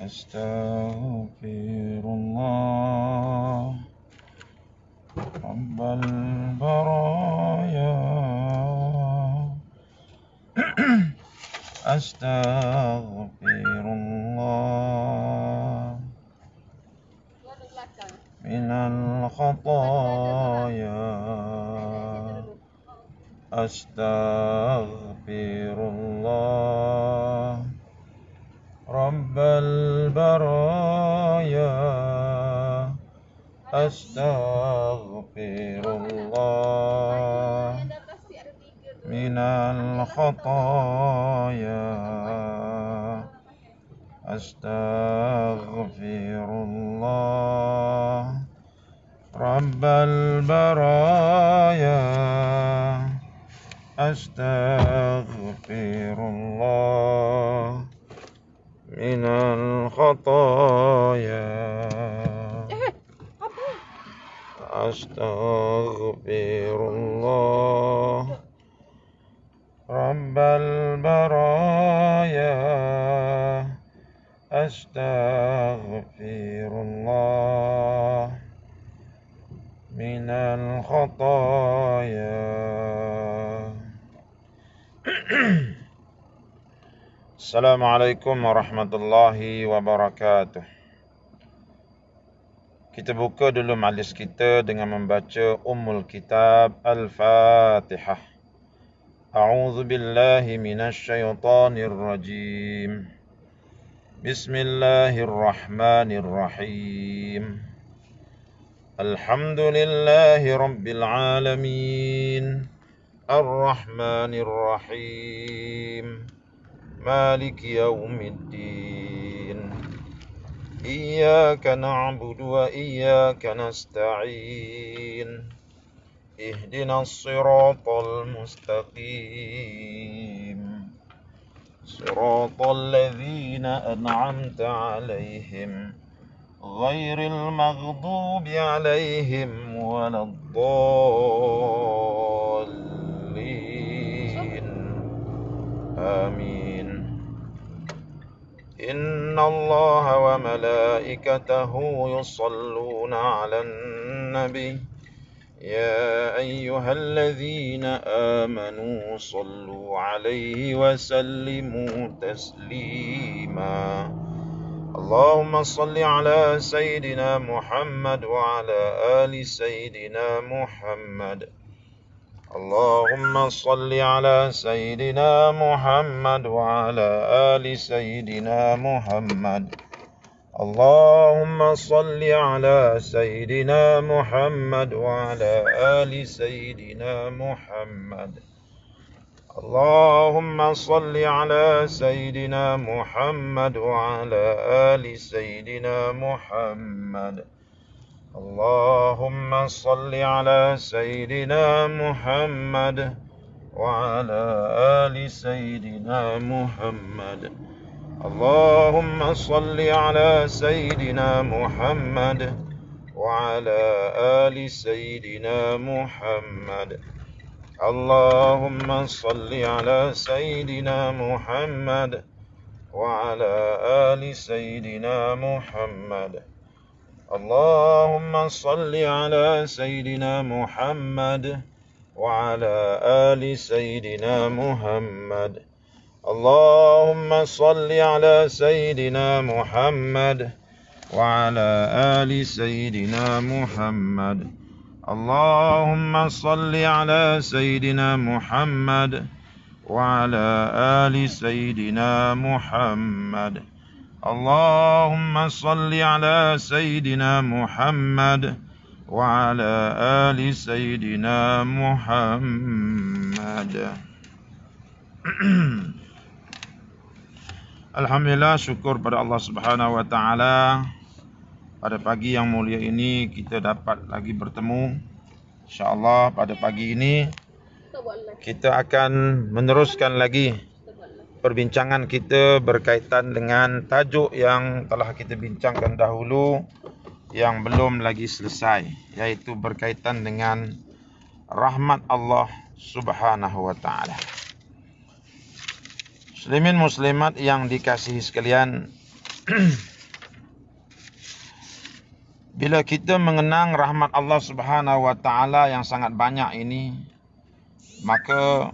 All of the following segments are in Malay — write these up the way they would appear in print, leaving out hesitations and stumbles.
Astaghfirullah Rabbal baraya Astaghfirullah minal khataya Astaghfirullah Rabbal baraya Astaghfirullah minal khataya Astaghfirullah Rabbal baraya Astaghfirullah minal khataya Astaghfirullah Rabbal baraya Astaghfirullah minal khataya. Assalamualaikum warahmatullahi wabarakatuh. Kita buka dulu majlis kita dengan membaca Ummul Kitab Al-Fatihah. A'udzu billahi minasyaitonir rajim. Bismillahirrahmanirrahim. Alhamdulillahi rabbil alamin. Ar-Rahmanir Rahim. Maliki yaumiddin. Iyyaka na'budu wa iyyaka nasta'in. Ihdinas siratal mustaqim. Siratal ladzina an'amta 'alaihim ghairil maghdubi 'alaihim waladdallin. Amin. Inna Allah wa malaikatahu yusalluna 'alan nabi. Ya ayyuhalladzina amanu sallu 'alaihi wa sallimu taslima. Allahumma salli 'ala sayyidina Muhammad wa 'ala ali sayyidina Muhammad. Allahumma salli 'ala sayyidina Muhammad wa 'ala ali sayyidina Muhammad. Allahumma salli 'ala sayyidina Muhammad wa 'ala ali sayyidina Muhammad. Allahumma salli 'ala sayyidina Muhammad wa 'ala ali sayyidina Muhammad. Allahumma salli 'ala sayyidina Muhammad wa 'ala ali sayyidina Muhammad. Allahumma salli 'ala sayyidina Muhammad wa 'ala ali sayyidina Muhammad. Allahumma salli 'ala sayyidina Muhammad wa 'ala ali sayyidina Muhammad. Allahumma salli 'ala sayyidina Muhammad wa 'ala ali sayyidina Muhammad. Allahumma salli 'ala sayyidina Muhammad wa 'ala ali sayyidina Muhammad. Allahumma salli 'ala sayyidina Muhammad wa 'ala ali sayyidina Muhammad. Allahumma salli 'ala sayyidina Muhammad wa 'ala ali sayyidina Muhammad. Alhamdulillah, syukur pada Allah Subhanahu wa taala. Pada pagi yang mulia ini kita dapat lagi bertemu. InsyaAllah pada pagi ini kita akan meneruskan lagi perbincangan kita berkaitan dengan tajuk yang telah kita bincangkan dahulu yang belum lagi selesai, yaitu berkaitan dengan rahmat Allah Subhanahu wa taala. Muslimin muslimat yang dikasihi sekalian, Bila kita mengenang rahmat Allah Subhanahu wa taala yang sangat banyak ini, maka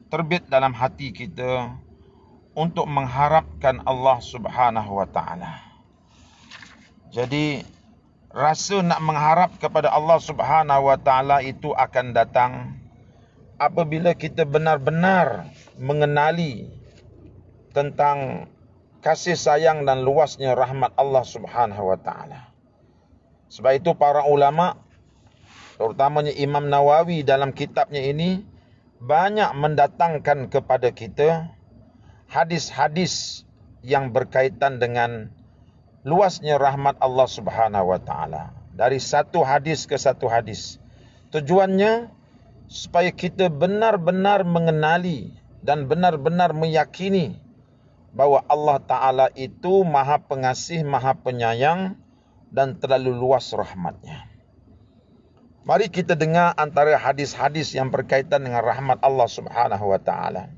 terbit dalam hati kita untuk mengharapkan Allah Subhanahu wa taala. Jadi rasa nak mengharap kepada Allah Subhanahu wa taala itu akan datang apabila kita benar-benar mengenali tentang kasih sayang dan luasnya rahmat Allah Subhanahu wa taala. Sebab itu para ulama, terutamanya Imam Nawawi dalam kitabnya ini, banyak mendatangkan kepada kita hadis-hadis yang berkaitan dengan luasnya rahmat Allah Subhanahu wa taala. Dari satu hadis ke satu hadis. Tujuannya supaya kita benar-benar mengenali dan benar-benar meyakini bahawa Allah Ta'ala itu Maha Pengasih, Maha Penyayang dan terlalu luas rahmatnya. Mari kita dengar antara hadis-hadis yang berkaitan dengan rahmat Allah Subhanahu wa taala.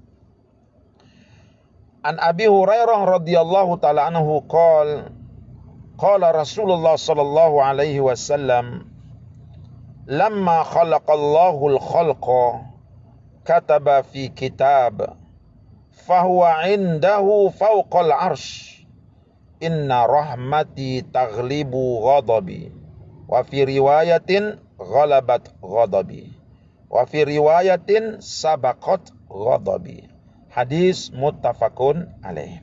An Abi Hurairah radhiyallahu taala anhu qala Rasulullah sallallahu alaihi wasallam, lamma khalaqallahu al-khalqa kataba fi kitab fahuwa indahu fawqal arsh. Inna rahmati taghlibu ghadabi. Wa fi riwayatin ghalabat ghadabi. Wa fi riwayatin sabaqat ghadabi. Hadis muttafaqun alaih.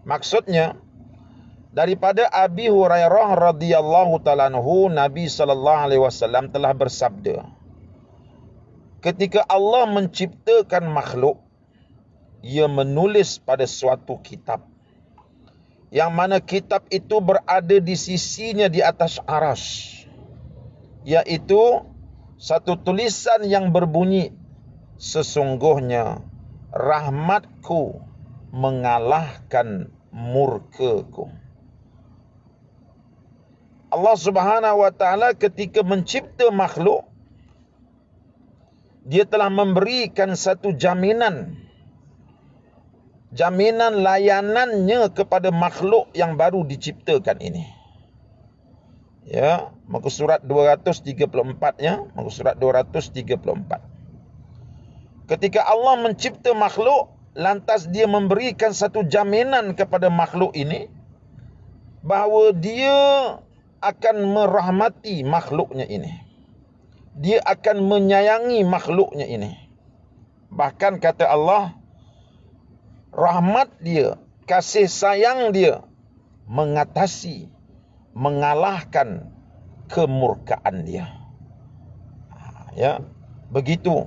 Maksudnya, daripada Abi Hurairah radhiyallahu ta'ala anhu, Nabi sallallahu alaihi wasallam telah bersabda, ketika Allah menciptakan makhluk, Ia menulis pada suatu kitab, yang mana kitab itu berada di sisinya di atas arasy, yaitu satu tulisan yang berbunyi, sesungguhnya rahmatku mengalahkan murkaku. Allah Subhanahu wa taala ketika mencipta makhluk, Dia telah memberikan satu jaminan layanannya kepada makhluk yang baru diciptakan ini. Ya, muka surat 234-nya, muka surat 234. Ketika Allah mencipta makhluk, lantas Dia memberikan satu jaminan kepada makhluk ini bahawa Dia akan merahmati makhluknya ini. Dia akan menyayangi makhluknya ini. Bahkan kata Allah, rahmat Dia, kasih sayang Dia mengatasi, mengalahkan kemurkaan Dia. Ya, begitu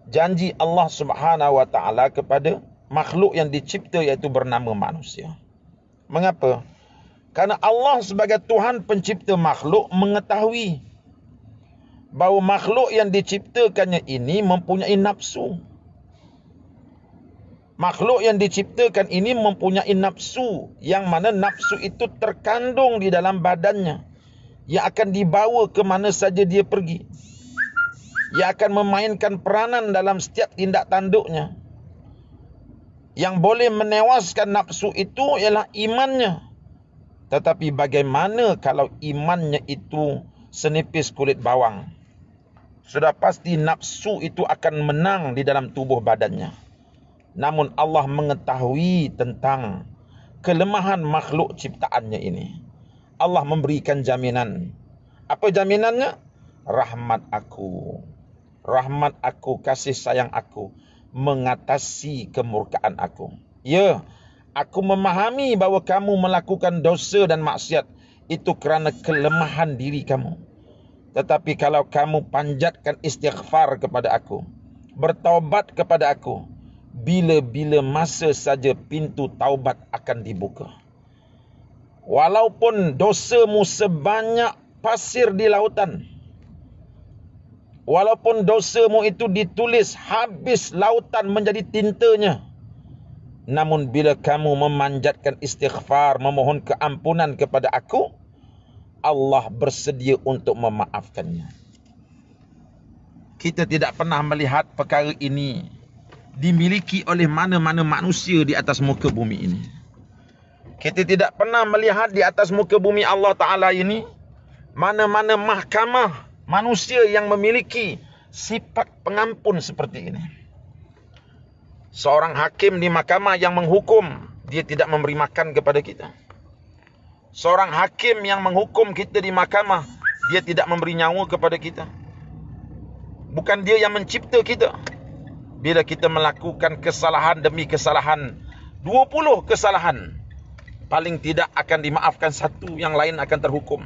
janji Allah Subhanahu wa taala kepada makhluk yang dicipta, iaitu bernama manusia. Mengapa? Karena Allah sebagai Tuhan pencipta makhluk mengetahui bahawa makhluk yang diciptakannya ini mempunyai nafsu. Makhluk yang diciptakan ini mempunyai nafsu, yang mana nafsu itu terkandung di dalam badannya, yang akan dibawa ke mana saja dia pergi. Ia akan memainkan peranan dalam setiap tindak tanduknya. Yang boleh menewaskan nafsu itu ialah imannya. Tetapi bagaimana kalau imannya itu senipis kulit bawang? Sudah pasti nafsu itu akan menang di dalam tubuh badannya. Namun Allah mengetahui tentang kelemahan makhluk ciptaannya ini. Allah memberikan jaminan. Apa jaminannya? Rahmat aku, kasih sayang aku mengatasi kemurkaan aku. Ya, aku memahami bahawa kamu melakukan dosa dan maksiat itu kerana kelemahan diri kamu. Tetapi kalau kamu panjatkan istighfar kepada aku, bertaubat kepada aku, bila-bila masa saja pintu taubat akan dibuka. Walaupun dosamu sebanyak pasir di lautan, walaupun dosamu itu ditulis habis lautan menjadi tintanya, namun bila kamu memanjatkan istighfar, memohon keampunan kepada aku, Allah bersedia untuk memaafkannya. Kita tidak pernah melihat perkara ini dimiliki oleh mana-mana manusia di atas muka bumi ini. Kita tidak pernah melihat di atas muka bumi Allah Ta'ala ini mana-mana mahkamah manusia yang memiliki sifat pengampun seperti ini. Seorang hakim di mahkamah yang menghukum, dia tidak memberi makan kepada kita. Seorang hakim yang menghukum kita di mahkamah, dia tidak memberi nyawa kepada kita. Bukan dia yang mencipta kita. Bila kita melakukan kesalahan demi kesalahan, 20 kesalahan, paling tidak akan dimaafkan satu, yang lain akan terhukum.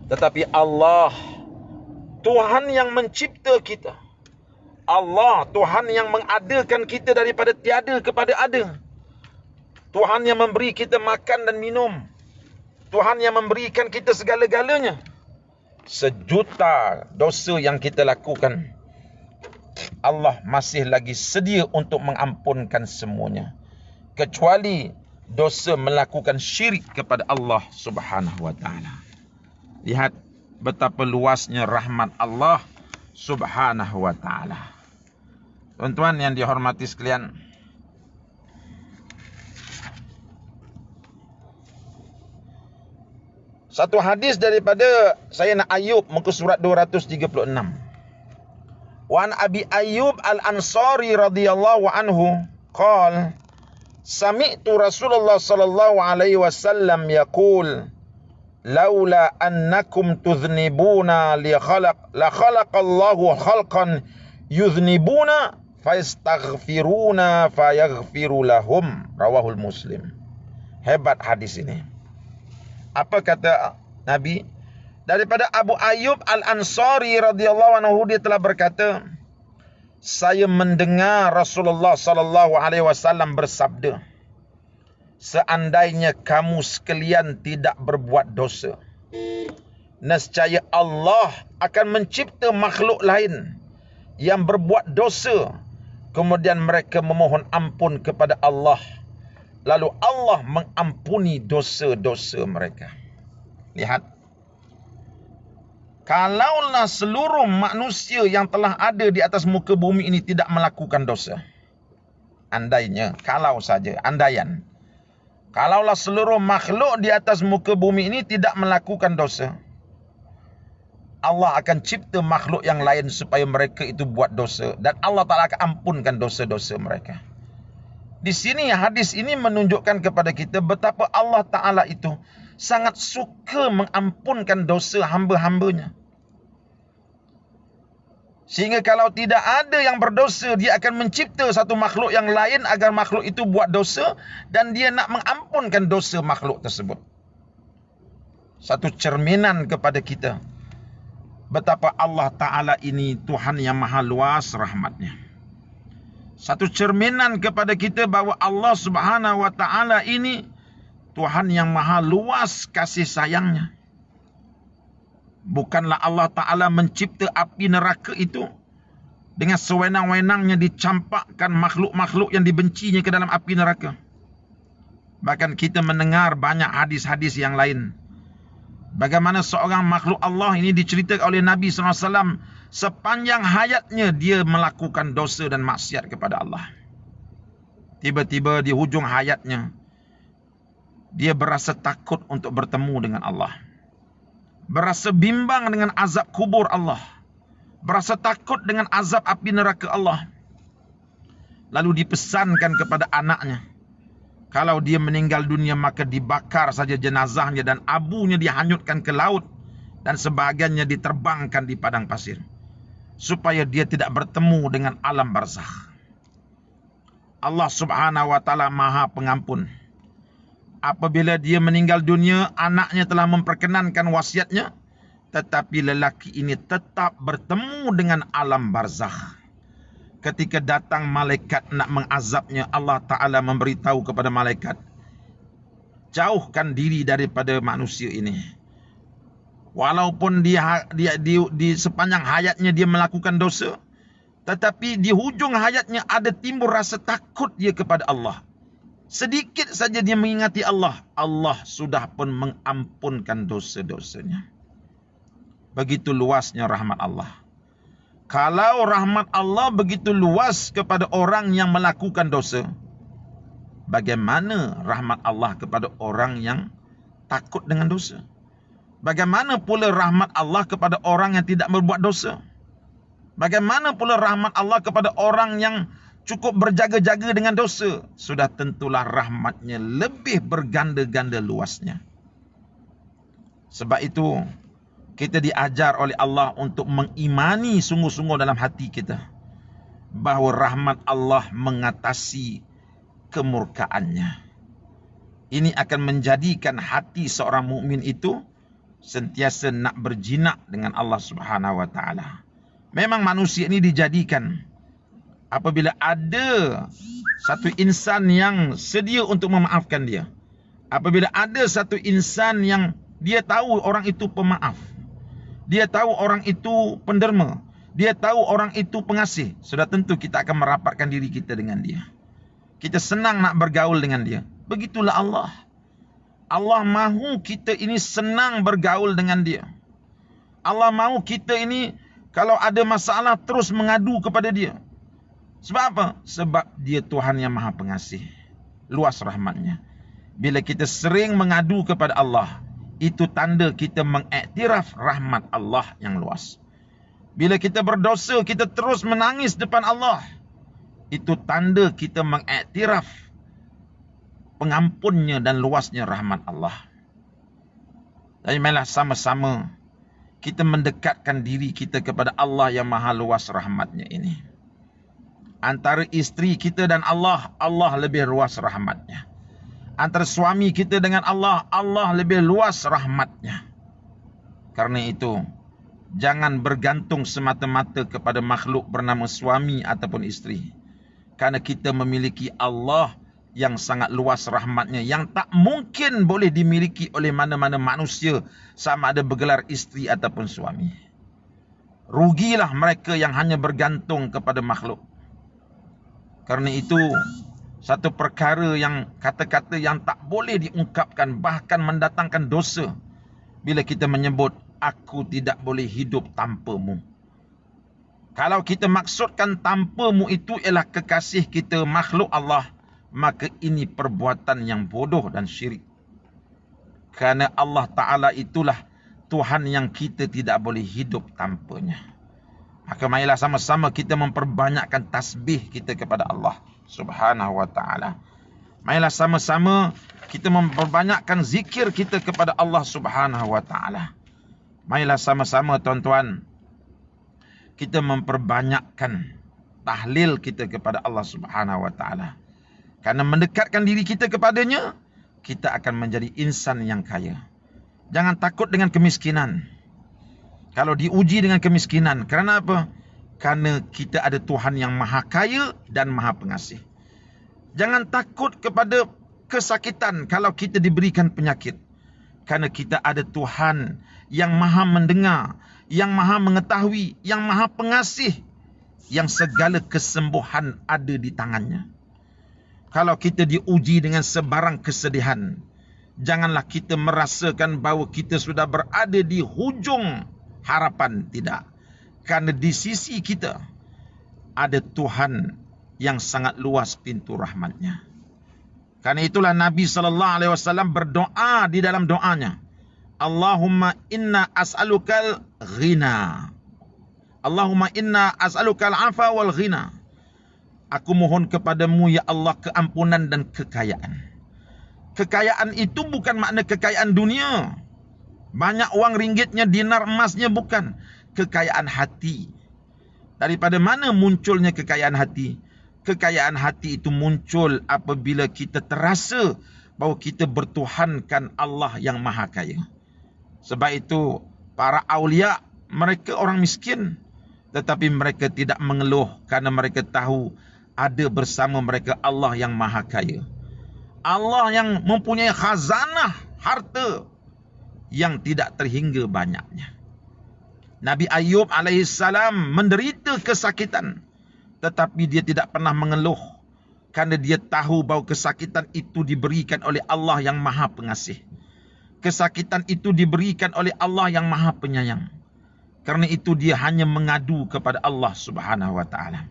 Tetapi Allah, Tuhan yang mencipta kita, Allah, Tuhan yang mengadakan kita daripada tiada kepada ada, Tuhan yang memberi kita makan dan minum, Tuhan yang memberikan kita segala-galanya. Sejuta dosa yang kita lakukan, Allah masih lagi sedia untuk mengampunkan semuanya, kecuali dosa melakukan syirik kepada Allah Subhanahu wa taala. Lihat betapa luasnya rahmat Allah Subhanahu wa taala. Tuan-tuan yang dihormati sekalian, satu hadis daripada Sayyidina Ayyub, muka surat 236. Wa an Abi Ayyub Al-Ansari radhiyallahu anhu qala sami'tu Rasulullah sallallahu alaihi wasallam yaqul laula annakum tudhnibuna li la khalaqallahu khalqan yudhnibuna fayastaghfiruna fayaghfiru lahum, rawahul Muslim. Hebat hadis ini. Apa kata Nabi? Daripada Abu Ayyub Al-Ansari radhiyallahu anhu, dia telah berkata, saya mendengar Rasulullah sallallahu alaihi wasallam bersabda, seandainya kamu sekalian tidak berbuat dosa, nescaya Allah akan mencipta makhluk lain yang berbuat dosa, kemudian mereka memohon ampun kepada Allah, lalu Allah mengampuni dosa-dosa mereka. Lihat, kalaulah seluruh manusia yang telah ada di atas muka bumi ini tidak melakukan dosa, andainya, kalau saja, andaian, kalaulah seluruh makhluk di atas muka bumi ini tidak melakukan dosa, Allah akan cipta makhluk yang lain supaya mereka itu buat dosa, dan Allah Ta'ala akan ampunkan dosa-dosa mereka. Di sini hadis ini menunjukkan kepada kita betapa Allah Ta'ala itu sangat suka mengampunkan dosa hamba-hambanya. Sehingga kalau tidak ada yang berdosa, dia akan mencipta satu makhluk yang lain agar makhluk itu buat dosa, dan dia nak mengampunkan dosa makhluk tersebut. Satu cerminan kepada kita betapa Allah Ta'ala ini Tuhan yang maha luas rahmatnya. Satu cerminan kepada kita bahawa Allah Subhanahu wa Ta'ala ini Tuhan yang maha luas kasih sayangnya. Bukanlah Allah Ta'ala mencipta api neraka itu dengan sewenang-wenangnya dicampakkan makhluk-makhluk yang dibencinya ke dalam api neraka. Bahkan kita mendengar banyak hadis-hadis yang lain, bagaimana seorang makhluk Allah ini diceritakan oleh Nabi SAW, sepanjang hayatnya dia melakukan dosa dan maksiat kepada Allah. Tiba-tiba di hujung hayatnya, dia berasa takut untuk bertemu dengan Allah, berasa bimbang dengan azab kubur Allah, berasa takut dengan azab api neraka Allah. Lalu dipesankan kepada anaknya, kalau dia meninggal dunia maka dibakar saja jenazahnya dan abunya dihanyutkan ke laut dan sebahagiannya diterbangkan di padang pasir, supaya dia tidak bertemu dengan alam barzakh. Allah Subhanahu wa Ta'ala maha pengampun. Apabila dia meninggal dunia, anaknya telah memperkenankan wasiatnya, tetapi lelaki ini tetap bertemu dengan alam barzakh. Ketika datang malaikat nak mengazabnya, Allah Ta'ala memberitahu kepada malaikat, jauhkan diri daripada manusia ini. Walaupun di sepanjang hayatnya dia melakukan dosa, tetapi di hujung hayatnya ada timbul rasa takut dia kepada Allah. Sedikit saja dia mengingati Allah, Allah sudah pun mengampunkan dosa-dosanya. Begitu luasnya rahmat Allah. Kalau rahmat Allah begitu luas kepada orang yang melakukan dosa, bagaimana rahmat Allah kepada orang yang takut dengan dosa? Bagaimana pula rahmat Allah kepada orang yang tidak berbuat dosa? Bagaimana pula rahmat Allah kepada orang yang cukup berjaga-jaga dengan dosa? Sudah tentulah rahmatnya lebih berganda-ganda luasnya. Sebab itu, kita diajar oleh Allah untuk mengimani sungguh-sungguh dalam hati kita bahawa rahmat Allah mengatasi kemurkaannya. Ini akan menjadikan hati seorang mukmin itu sentiasa nak berjinak dengan Allah Subhanahu wa taala. Memang manusia ini dijadikan apabila ada satu insan yang sedia untuk memaafkan dia. Apabila ada satu insan yang dia tahu orang itu pemaaf. Dia tahu orang itu penderma. Dia tahu orang itu pengasih. Sudah tentu kita akan merapatkan diri kita dengan dia. Kita senang nak bergaul dengan dia. Begitulah Allah. Allah mahu kita ini senang bergaul dengan dia. Allah mahu kita ini kalau ada masalah terus mengadu kepada dia. Sebab apa? Sebab dia Tuhan yang maha pengasih. Luas rahmatnya. Bila kita sering mengadu kepada Allah, itu tanda kita mengiktiraf rahmat Allah yang luas. Bila kita berdosa, kita terus menangis depan Allah, itu tanda kita mengiktiraf pengampunnya dan luasnya rahmat Allah. Jadi marilah sama-sama kita mendekatkan diri kita kepada Allah yang maha luas rahmatnya ini. Antara isteri kita dan Allah, Allah lebih luas rahmatnya. Antara suami kita dengan Allah, Allah lebih luas rahmatnya. Karena itu, jangan bergantung semata-mata kepada makhluk bernama suami ataupun isteri. Karena kita memiliki Allah yang sangat luas rahmatnya, yang tak mungkin boleh dimiliki oleh mana-mana manusia, sama ada bergelar isteri ataupun suami. Rugilah mereka yang hanya bergantung kepada makhluk. Karena itu, satu perkara yang kata-kata yang tak boleh diungkapkan, bahkan mendatangkan dosa, bila kita menyebut, aku tidak boleh hidup tanpamu. Kalau kita maksudkan tanpamu itu ialah kekasih kita makhluk Allah, maka ini perbuatan yang bodoh dan syirik. Kerana Allah Ta'ala itulah Tuhan yang kita tidak boleh hidup tanpanya. Maka marilah sama-sama kita memperbanyakkan tasbih kita kepada Allah Subhanahu wa ta'ala. Marilah sama-sama kita memperbanyakkan zikir kita kepada Allah Subhanahu wa ta'ala. Marilah sama-sama tuan-tuan, kita memperbanyakkan tahlil kita kepada Allah Subhanahu wa ta'ala. Karena mendekatkan diri kita kepadanya, kita akan menjadi insan yang kaya. Jangan takut dengan kemiskinan. Kalau diuji dengan kemiskinan, kerana apa? Karena kita ada Tuhan yang maha kaya dan maha pengasih. Jangan takut kepada kesakitan kalau kita diberikan penyakit. Karena kita ada Tuhan yang maha mendengar, yang maha mengetahui, yang maha pengasih, yang segala kesembuhan ada di tangannya. Kalau kita diuji dengan sebarang kesedihan, janganlah kita merasakan bahawa kita sudah berada di hujung harapan. Tidak. Karena di sisi kita ada Tuhan yang sangat luas pintu rahmatnya. Karena itulah Nabi SAW berdoa di dalam doanya, Allahumma inna as'alukal ghina. Allahumma inna as'alukal afa wal ghina. Aku mohon kepadamu ya Allah keampunan dan kekayaan. Kekayaan itu bukan makna kekayaan dunia. Banyak uang ringgitnya, dinar emasnya, bukan. Kekayaan hati. Daripada mana munculnya kekayaan hati? Kekayaan hati itu muncul apabila kita terasa bahawa kita bertuhankan Allah yang maha kaya. Sebab itu, para awliya, mereka orang miskin. Tetapi mereka tidak mengeluh kerana mereka tahu ada bersama mereka Allah yang maha kaya. Allah yang mempunyai khazanah harta yang tidak terhingga banyaknya. Nabi Ayub alaihissalam menderita kesakitan, tetapi dia tidak pernah mengeluh, kerana dia tahu bahawa kesakitan itu diberikan oleh Allah yang maha pengasih. Kesakitan itu diberikan oleh Allah yang maha penyayang. Kerana itu dia hanya mengadu kepada Allah Subhanahu wa ta'ala.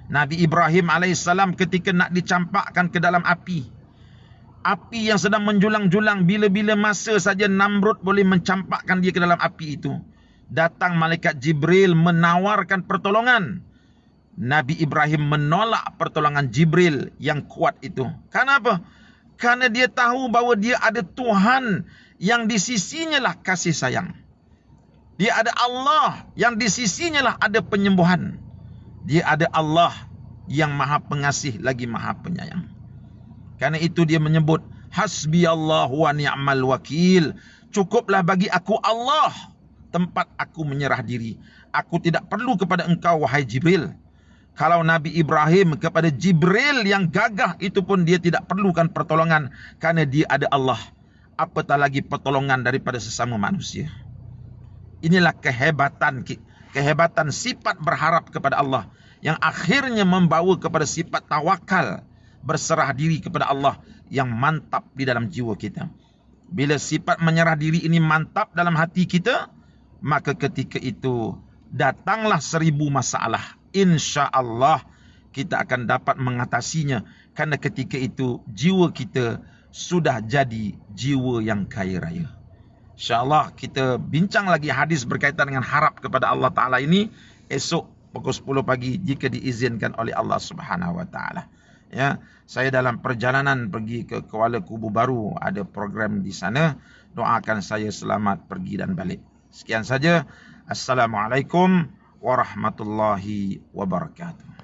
Nabi Ibrahim alaihissalam ketika nak dicampakkan ke dalam api, Api yang sedang menjulang-julang, bila-bila masa saja Namrud boleh mencampakkan dia ke dalam api itu. Datang malaikat Jibril menawarkan pertolongan. Nabi Ibrahim menolak pertolongan Jibril yang kuat itu. Kenapa? Karena dia tahu bahawa dia ada Tuhan yang di sisinya lah kasih sayang. Dia ada Allah yang di sisinya lah ada penyembuhan. Dia ada Allah yang maha pengasih lagi maha penyayang. Karena itu dia menyebut, hasbi Allah wa ni'mal wakil. Cukuplah bagi aku Allah tempat aku menyerah diri. Aku tidak perlu kepada engkau wahai Jibril. Kalau Nabi Ibrahim kepada Jibril yang gagah itu pun dia tidak perlukan pertolongan. Karena dia ada Allah. Apatah lagi pertolongan daripada sesama manusia. Inilah kehebatan sifat berharap kepada Allah. Yang akhirnya membawa kepada sifat tawakal. Berserah diri kepada Allah yang mantap di dalam jiwa kita. Bila sifat menyerah diri ini mantap dalam hati kita, maka ketika itu datanglah 1000 masalah. InsyaAllah kita akan dapat mengatasinya. Karena ketika itu jiwa kita sudah jadi jiwa yang kaya raya. InsyaAllah kita bincang lagi hadis berkaitan dengan harap kepada Allah Ta'ala ini esok pukul 10 pagi jika diizinkan oleh Allah Subhanahu Wa Ta'ala. Ya, saya dalam perjalanan pergi ke Kuala Kubu Baru, ada program di sana. Doakan saya selamat pergi dan balik. Sekian saja. Assalamualaikum warahmatullahi wabarakatuh.